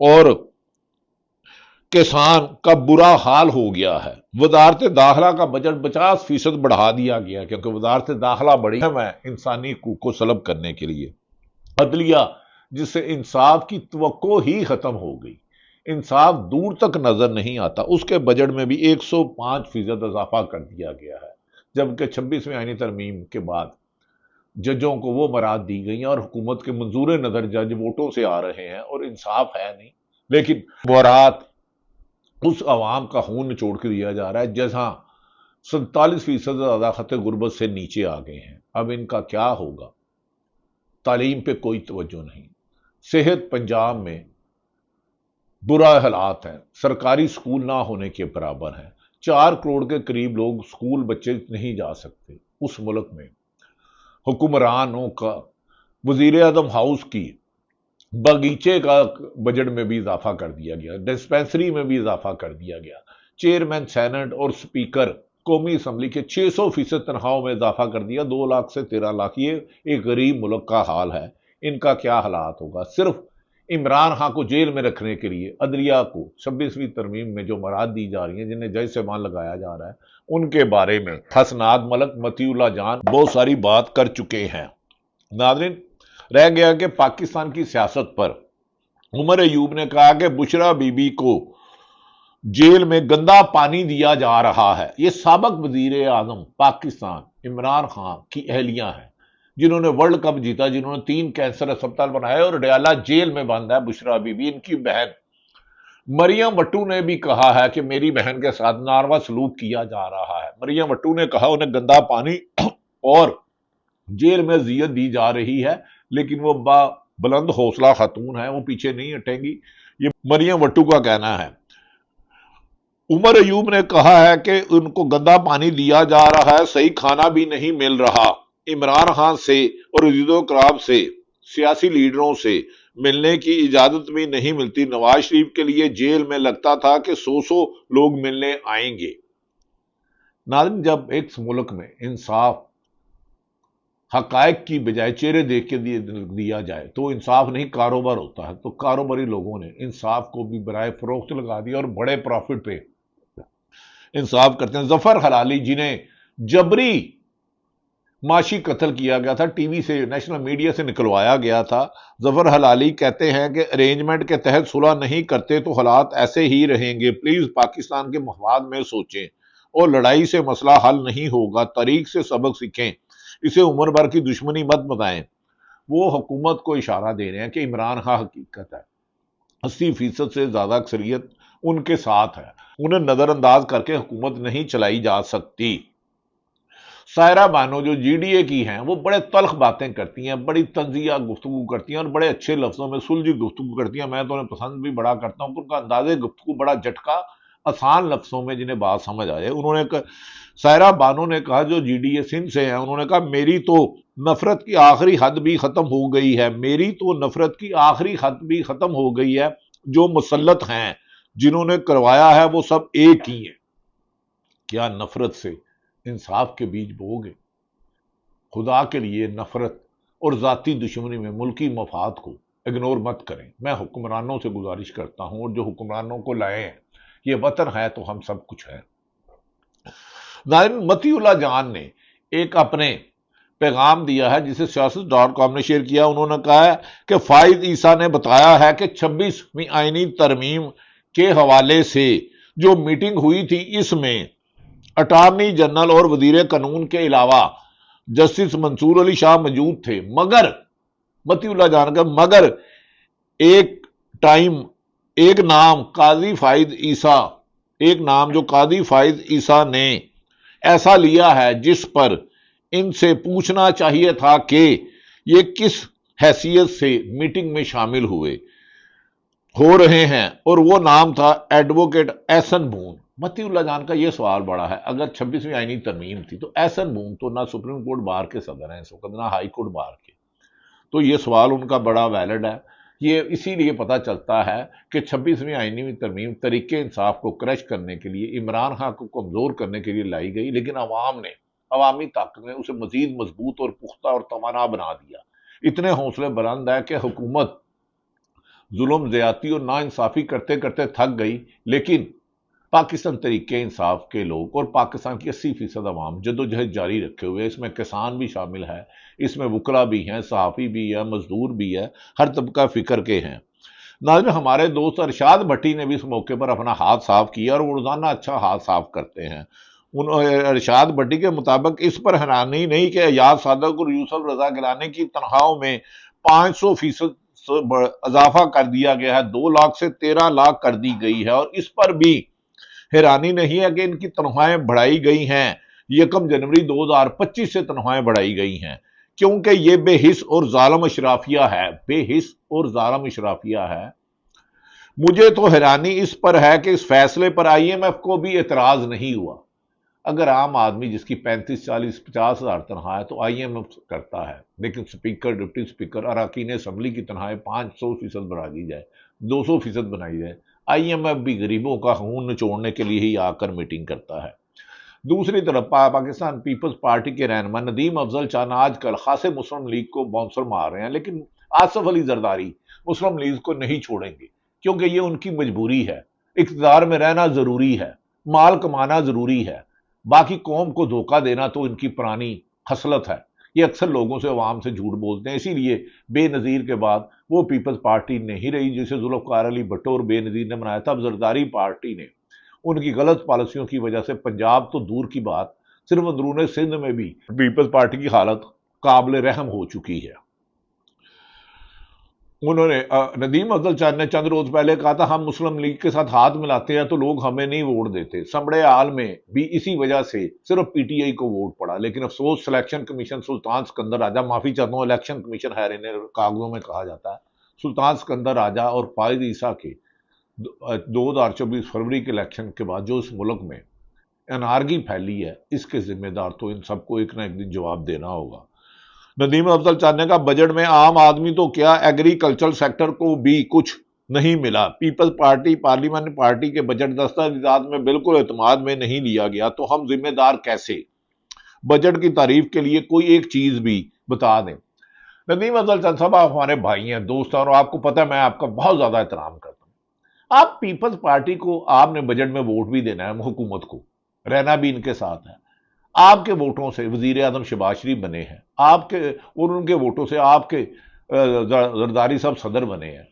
اور کسان کا برا حال ہو گیا ہے۔ وزارت داخلہ کا بجٹ 50% بڑھا دیا گیا کیونکہ وزارت داخلہ بڑی ہے انسانی حقوق کو سلب کرنے کے لیے۔ عدلیہ جس سے انصاف کی توقع ہی ختم ہو گئی، انصاف دور تک نظر نہیں آتا، اس کے بجٹ میں بھی 105% اضافہ کر دیا گیا ہے، جبکہ 26ویں آئینی ترمیم کے بعد ججوں کو وہ برات دی گئی ہیں اور حکومت کے منظور نظر جج ووٹوں سے آ رہے ہیں اور انصاف ہے نہیں، لیکن برات اس عوام کا خون نچوڑ کے دیا جا رہا ہے جہاں 47% زیادہ خط غربت سے نیچے آ گئے ہیں۔ اب ان کا کیا ہوگا؟ تعلیم پہ کوئی توجہ نہیں، صحت پنجاب میں برا حالات ہیں، سرکاری سکول نہ ہونے کے برابر ہیں، 4 کروڑ کے قریب لوگ سکول بچے نہیں جا سکتے۔ اس ملک میں حکمرانوں کا وزیر اعظم ہاؤس کی باغیچے کا بجٹ میں بھی اضافہ کر دیا گیا، ڈسپینسری میں بھی اضافہ کر دیا گیا، چیئرمین سینٹ اور سپیکر قومی اسمبلی کے 600% تنخواہوں میں اضافہ کر دیا، 2 لاکھ سے 13 لاکھ۔ یہ ایک غریب ملک کا حال ہے، ان کا کیا حالات ہوگا؟ صرف عمران خان کو جیل میں رکھنے کے لیے عدلیہ کو 26ویں ترمیم میں جو برات دی جا رہی ہیں، جنہیں جج سے مان لگایا جا رہا ہے، ان کے بارے میں حسنات ملک، متی اللہ جان بہت ساری بات کر چکے ہیں۔ ناظرین، رہ گیا کہ پاکستان کی سیاست پر عمر ایوب نے کہا کہ بشرا بی بی کو جیل میں گندا پانی دیا جا رہا ہے۔ یہ سابق وزیر اعظم پاکستان عمران خان کی اہلیہ ہیں، جنہوں نے ورلڈ کپ جیتا، جنہوں نے 3 کینسر اسپتال بنائے، اور ڈیالہ جیل میں بند ہے بشرا بی بی۔ ان کی بہن مریم وٹو نے بھی کہا ہے کہ میری بہن کے ساتھ ناروا سلوک کیا جا رہا ہے۔ مریم وٹو نے کہا انہیں گندا پانی اور جیل میں اذیت دی جا رہی ہے، لیکن وہ بلند حوصلہ خاتون ہے، وہ پیچھے نہیں ہٹیں گی، یہ مریم وٹو کا کہنا ہے۔ عمر ایوب نے کہا ہے کہ ان کو گندا پانی دیا جا رہا ہے، صحیح کھانا بھی نہیں مل رہا۔ عمران خان سے اور عزیز و کرام سے، سیاسی لیڈروں سے ملنے کی اجازت بھی نہیں ملتی۔ نواز شریف کے لیے جیل میں لگتا تھا کہ 100 لوگ ملنے آئیں گے۔ ناظرین، جب ایک ملک میں انصاف حقائق کی بجائے چہرے دیکھ کے دیا جائے تو انصاف نہیں کاروبار ہوتا ہے، تو کاروباری لوگوں نے انصاف کو بھی برائے فروخت لگا دیا اور بڑے پروفٹ پہ انصاف کرتے ہیں۔ ظفر حلالی جنہیں جبری معاشی قتل کیا گیا تھا، ٹی وی سے، نیشنل میڈیا سے نکلوایا گیا تھا، ظفر حلالی کہتے ہیں کہ ارینجمنٹ کے تحت صلح نہیں کرتے تو حالات ایسے ہی رہیں گے، پلیز پاکستان کے مفاد میں سوچیں، اور لڑائی سے مسئلہ حل نہیں ہوگا، تاریخ سے سبق سیکھیں، اسے عمر بھر کی دشمنی مت بتائیں۔ وہ حکومت کو اشارہ دے رہے ہیں کہ عمران خان حقیقت ہے، 80% سے زیادہ اکثریت ان کے ساتھ ہے، انہیں نظر انداز کر کے حکومت نہیں چلائی جا سکتی۔ سائرہ بانو جو جی ڈی اے کی ہیں، وہ بڑے تلخ باتیں کرتی ہیں، بڑی طنزیہ گفتگو کرتی ہیں اور بڑے اچھے لفظوں میں سلجھی گفتگو کرتی ہیں، میں تو انہیں پسند بھی بڑا کرتا ہوں، ان کا انداز گفتگو بڑا جھٹکا، آسان لفظوں میں جنہیں بات سمجھ آ جائے۔ انہوں نے سائرہ بانو نے کہا، جو جی ڈی اے سندھ سے ہیں، انہوں نے کہا میری تو نفرت کی آخری حد بھی ختم ہو گئی ہے، میری تو نفرت کی آخری حد بھی ختم ہو گئی ہے، جو مسلط ہیں، جنہوں نے کروایا ہے، وہ سب ایک ہی ہیں۔ کیا نفرت سے انصاف کے بیج بو گے؟ خدا کے لیے نفرت اور ذاتی دشمنی میں ملکی مفاد کو اگنور مت کریں۔ میں حکمرانوں سے گزارش کرتا ہوں، اور جو حکمرانوں کو لائے ہیں، یہ وطن ہے تو ہم سب کچھ ہیں۔ ناظرین، متی اللہ جان نے ایک اپنے پیغام دیا ہے جسے سیاست.com نے شیئر کیا۔ انہوں نے کہا ہے کہ فائد عیسیٰ نے بتایا ہے کہ 26ویں آئینی ترمیم کے حوالے سے جو میٹنگ ہوئی تھی، اس میں اٹارنی جنرل اور وزیر قانون کے علاوہ جسٹس منصور علی شاہ موجود تھے، مگر متی اللہ جان کا مگر ایک نام قاضی فائد عیسیٰ، ایک نام جو قاضی فائد عیسیٰ نے ایسا لیا ہے جس پر ان سے پوچھنا چاہیے تھا کہ یہ کس حیثیت سے میٹنگ میں شامل ہو رہے ہیں، اور وہ نام تھا ایڈوکیٹ احسن بون۔ متی اللہ جان کا یہ سوال بڑا ہے، اگر 26ویں آئینی ترمیم تھی تو احسن بون تو نہ سپریم کورٹ بار کے صدر ہیں اس وقت، نہ ہائی کورٹ بار کے، تو یہ سوال ان کا بڑا ویلڈ ہے۔ یہ اسی لیے پتہ چلتا ہے کہ 26ویں آئینی ترمیم طریقے انصاف کو کرش کرنے کے لیے، عمران خان کو کمزور کرنے کے لیے لائی گئی، لیکن عوامی طاقت نے اسے مزید مضبوط اور پختہ اور توانا بنا دیا۔ اتنے حوصلے بلند ہے کہ حکومت ظلم زیادتی اور ناانصافی کرتے کرتے تھک گئی، لیکن پاکستان طریقے انصاف کے لوگ اور پاکستان کی 80% عوام جدوجہد جاری رکھے ہوئے، اس میں کسان بھی شامل ہے، اس میں وکلا بھی ہیں، صحافی بھی ہے، مزدور بھی ہے، ہر طبقہ فکر کے ہیں۔ ناظرین، ہمارے دوست ارشاد بھٹی نے بھی اس موقع پر اپنا ہاتھ صاف کیا اور وہ روزانہ اچھا ہاتھ صاف کرتے ہیں۔ ارشاد بھٹی کے مطابق اس پر حیرانی نہیں کہ ایاز صادق اور یوسف رضا گیلانی کی تنخواہوں میں 500% اضافہ کر دیا گیا ہے، 2 لاکھ سے 13 لاکھ کر دی گئی ہے، اور اس پر بھی حیرانی نہیں ہے کہ ان کی تنخواہیں بڑھائی گئی ہیں۔ 1 جنوری 2025 سے تنخواہیں بڑھائی گئی ہیں، کیونکہ یہ بے حس اور ظالم اشرافیہ ہے، بے حس اور ظالم اشرافیہ ہے۔ مجھے تو حیرانی اس پر ہے کہ اس فیصلے پر IMF کو بھی اعتراض نہیں ہوا۔ اگر عام آدمی جس کی 35 40 50 ہزار تنخواہ ہے تو IMF کرتا ہے، لیکن سپیکر، ڈپٹی سپیکر، اراکین اسمبلی کی تنخواہیں 500% بڑھا دی جائے، 200% بنائی جائے، IMF بھی غریبوں کا خون نچوڑنے کے لیے ہی آ کر میٹنگ کرتا ہے۔ دوسری طرف پاکستان پیپلز پارٹی کے رہنما ندیم افضل چاند آج کل خاصے مسلم لیگ کو باؤنسر مار رہے ہیں، لیکن آصف علی زرداری مسلم لیگ کو نہیں چھوڑیں گے، کیونکہ یہ ان کی مجبوری ہے۔ اقتدار میں رہنا ضروری ہے، مال کمانا ضروری ہے، باقی قوم کو دھوکہ دینا تو ان کی پرانی خصلت ہے۔ یہ اکثر لوگوں سے، عوام سے جھوٹ بولتے ہیں، اسی لیے بے نظیر کے بعد وہ پیپلز پارٹی نہیں رہی جسے ذوالفقار علی بھٹو اور بے نظیر نے بنایا تھا۔ اب زرداری پارٹی نے ان کی غلط پالیسیوں کی وجہ سے پنجاب تو دور کی بات، صرف اندرون سندھ میں بھی پیپلز پارٹی کی حالت قابل رحم ہو چکی ہے۔ ندیم افضل چاند نے چند روز پہلے کہا تھا ہم مسلم لیگ کے ساتھ ہاتھ ملاتے ہیں تو لوگ ہمیں نہیں ووٹ دیتے۔ سمڑے حال میں بھی اسی وجہ سے صرف PTI کو ووٹ پڑا، لیکن افسوس سلیکشن کمیشن سلطان سکندر راجہ، معافی چاہتا ہوں الیکشن کمیشن ہے انہیں کاغذوں میں کہا جاتا ہے، سلطان سکندر راجہ اور فائز عیسیٰ کے 2024 فروری کے الیکشن کے بعد جو اس ملک میں انارکی پھیلی ہے، اس کے ذمہ دار تو ان سب کو ایک نہ ایک دن جواب دینا ہوگا۔ ندیم افضل چاند نے کہا بجٹ میں عام آدمی تو کیا، ایگریکلچر سیکٹر کو بھی کچھ نہیں ملا۔ پیپلز پارٹی پارلیمنٹ پارٹی کے بجٹ دستاویزات میں بالکل اعتماد میں نہیں لیا گیا، تو ہم ذمہ دار کیسے؟ بجٹ کی تعریف کے لیے کوئی ایک چیز بھی بتا دیں۔ ندیم افضل چاند صاحب، آپ ہمارے بھائی ہیں، دوست ہیں، اور آپ کو پتہ ہے میں آپ کا بہت زیادہ احترام کرتا ہوں۔ آپ پیپلز پارٹی کو آپ نے بجٹ میں ووٹ بھی دینا ہے، حکومت کو رہنا بھی ان کے ساتھ ہے، آپ کے ووٹوں سے وزیر اعظم شہباز شریف بنے ہیں، آپ کے اور ان کے ووٹوں سے آپ کے زرداری صاحب صدر بنے ہیں،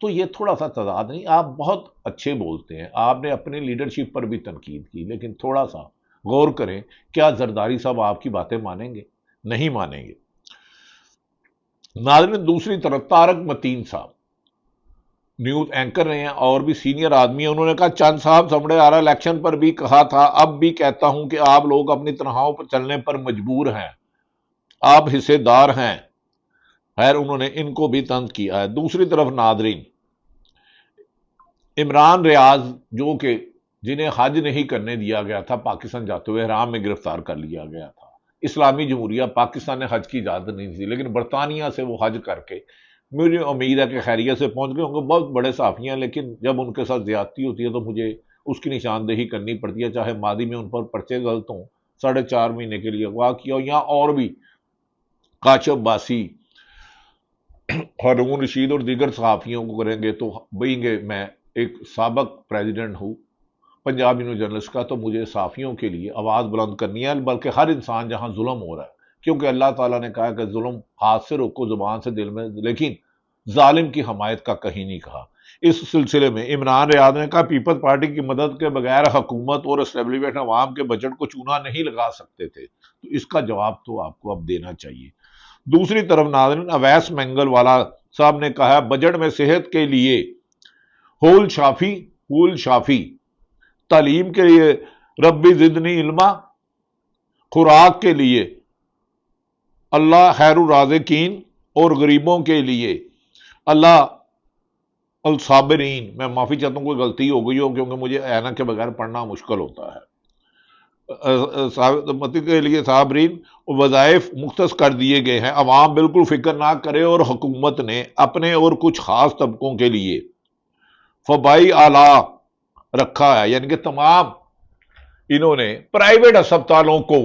تو یہ تھوڑا سا تضاد نہیں؟ آپ بہت اچھے بولتے ہیں، آپ نے اپنی لیڈرشپ پر بھی تنقید کی، لیکن تھوڑا سا غور کریں، کیا زرداری صاحب آپ کی باتیں مانیں گے؟ نہیں مانیں گے۔ ناظرین، دوسری طرف طارق متین صاحب نیوز اینکر رہے ہیں اور بھی سینئر آدمی ہیں، انہوں نے کہا چند صاحب سمڑے آرہ الیکشن پر بھی کہا تھا، اب بھی کہتا ہوں کہ آپ لوگ اپنی تنخواہوں پر چلنے پر مجبور ہیں، آپ حصے دار ہیں۔ خیر، انہوں نے ان کو بھی طنز کیا ہے۔ دوسری طرف ناظرین، عمران ریاض جو کہ جنہیں حج نہیں کرنے دیا گیا تھا پاکستان جاتے ہوئے، احرام میں گرفتار کر لیا گیا تھا۔ اسلامی جمہوریہ پاکستان نے حج کی اجازت نہیں دی، لیکن برطانیہ سے وہ حج کر کے مجھے امید ہے کہ خیریت سے پہنچ گئے ہوں گے۔ بہت بڑے صحافی ہیں، لیکن جب ان کے ساتھ زیادتی ہوتی ہے تو مجھے اس کی نشاندہی کرنی پڑتی ہے، چاہے ماضی میں ان پر پرچے غلط ہوں، 4.5 مہینے کے لیے اغوا کیا ہو، یا اور بھی کاشف باسی، ہارون رشید اور دیگر صحافیوں کو کریں گے تو بھئی گے میں ایک سابق پریزیڈنٹ ہوں پنجاب یونین جرنلسٹ کا، تو مجھے صحافیوں کے لیے آواز بلند کرنی ہے، بلکہ ہر انسان جہاں ظلم ہو رہا ہے، کیونکہ اللہ تعالیٰ نے کہا کہ ظلم ہاتھ سے روکو، زبان سے، دل میں، لیکن ظالم کی حمایت کا کہیں نہیں کہا۔ اس سلسلے میں عمران ریاض نے کہا پیپلز پارٹی کی مدد کے بغیر حکومت اور اسٹیبلشمنٹ عوام کے بجٹ کو چونا نہیں لگا سکتے تھے، تو اس کا جواب تو آپ کو اب دینا چاہیے۔ دوسری طرف ناظرین، اویس منگل والا صاحب نے کہا بجٹ میں صحت کے لیے ہول شافی، تعلیم کے لیے ربی زدنی علما، خوراک کے لیے اللہ خیر الرازقین، اور غریبوں کے لیے اللہ الصابرین۔ میں معافی چاہتا ہوں کوئی غلطی ہو گئی ہو، کیونکہ مجھے اینک کے بغیر پڑھنا مشکل ہوتا ہے۔ متی کے لیے صابرین، وظائف مختص کر دیے گئے ہیں، عوام بالکل فکر نہ کرے، اور حکومت نے اپنے اور کچھ خاص طبقوں کے لیے فبائی اعلیٰ رکھا ہے، یعنی کہ تمام انہوں نے پرائیویٹ اسپتالوں کو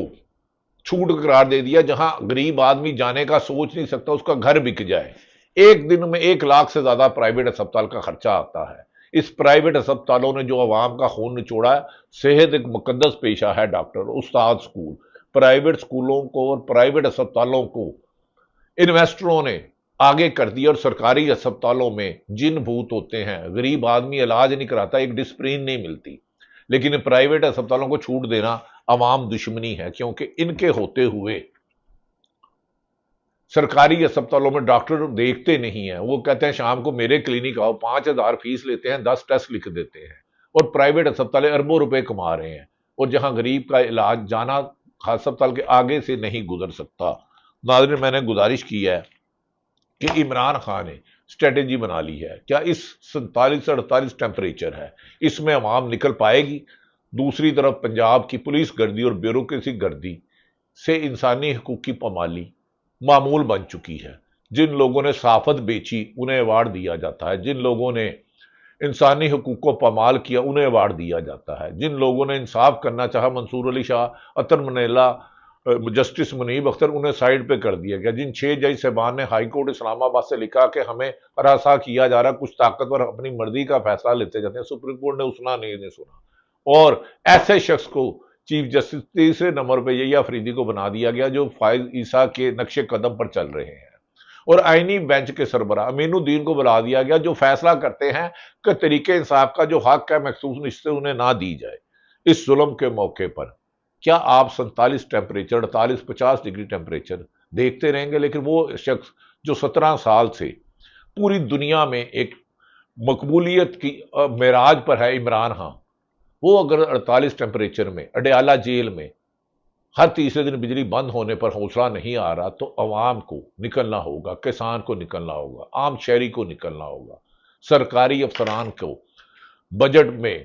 چھوٹ قرار دے دیا، جہاں غریب آدمی جانے کا سوچ نہیں سکتا، اس کا گھر بک جائے، ایک دن میں 1 لاکھ سے زیادہ پرائیویٹ اسپتال کا خرچہ آتا ہے۔ اس پرائیویٹ اسپتالوں نے جو عوام کا خون نچوڑا ہے۔ صحت ایک مقدس پیشہ ہے، ڈاکٹر، استاد، سکول، پرائیویٹ سکولوں کو اور پرائیویٹ اسپتالوں کو انویسٹروں نے آگے کر دیا، اور سرکاری اسپتالوں میں جن بھوت ہوتے ہیں، غریب آدمی علاج نہیں کراتا، ایک ڈسپرین نہیں ملتی، لیکن پرائیویٹ اسپتالوں کو چھوٹ دینا عوام دشمنی ہے، کیونکہ ان کے ہوتے ہوئے سرکاری اسپتالوں میں ڈاکٹر دیکھتے نہیں ہیں۔ وہ کہتے ہیں شام کو میرے کلینک آؤ، 5,000 فیس لیتے ہیں، 10 ٹیسٹ لکھ دیتے ہیں، اور پرائیویٹ اسپتال اربوں روپے کما رہے ہیں، اور جہاں غریب کا علاج جانا اسپتال کے آگے سے نہیں گزر سکتا۔ ناظرین، میں نے گزارش کی ہے کہ عمران خان نے اسٹریٹجی بنا لی ہے، کیا اس 47-48 ٹیمپریچر ہے، اس میں عوام نکل پائے گی؟ دوسری طرف پنجاب کی پولیس گردی اور بیوروکریسی گردی سے انسانی حقوق کی پامالی معمول بن چکی ہے۔ جن لوگوں نے صحافت بیچی انہیں ایوارڈ دیا جاتا ہے، جن لوگوں نے انسانی حقوق کو پامال کیا انہیں ایوارڈ دیا جاتا ہے، جن لوگوں نے انصاف کرنا چاہا، منصور علی شاہ، عطر منیلا، جسٹس منیب اختر، انہیں سائیڈ پہ کر دیا گیا۔ جن 6 جج صاحبان نے ہائی کورٹ اسلام آباد سے لکھا کہ ہمیں ہراساں کیا جا رہا، کچھ طاقتور اپنی مرضی کا فیصلہ لیتے جاتے ہیں، سپریم کورٹ نے اسنا نہیں سنا، اور ایسے شخص کو چیف جسٹس 3 نمبر پہ یحییٰ آفریدی کو بنا دیا گیا جو فائز عیسیٰ کے نقش قدم پر چل رہے ہیں، اور آئینی بینچ کے سربراہ امین الدین کو بلا دیا گیا جو فیصلہ کرتے ہیں کہ طریقے انصاف کا جو حق ہے مخصوص نشستیں انہیں نہ دی جائے۔ اس ظلم کے موقع پر کیا آپ 47 ٹیمپریچر، 48-50 ڈگری ٹیمپریچر دیکھتے رہیں گے؟ لیکن وہ شخص جو 17 سال سے پوری دنیا میں ایک مقبولیت کی معراج پر ہے، عمران خان، وہ اگر 48 ٹیمپریچر میں اڈیالہ جیل میں ہر تیسرے دن بجلی بند ہونے پر حوصلہ نہیں آ رہا، تو عوام کو نکلنا ہوگا، کسان کو نکلنا ہوگا، عام شہری کو نکلنا ہوگا، سرکاری افسران کو بجٹ میں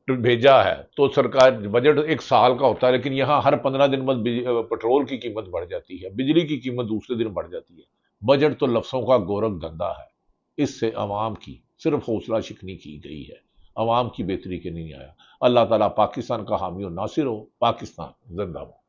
بھیجا ہے تو سرکار بجٹ 1 سال کا ہوتا ہے، لیکن یہاں ہر 15 دن بعد پٹرول کی قیمت بڑھ جاتی ہے، بجلی کی قیمت دوسرے دن بڑھ جاتی ہے۔ بجٹ تو لفظوں کا گورکھ دھندا ہے، اس سے عوام کی صرف حوصلہ شکنی کی گئی ہے، عوام کی بہتری کے نہیں آیا۔ اللہ تعالیٰ پاکستان کا حامی و ناصر ہو۔ پاکستان زندہ باد۔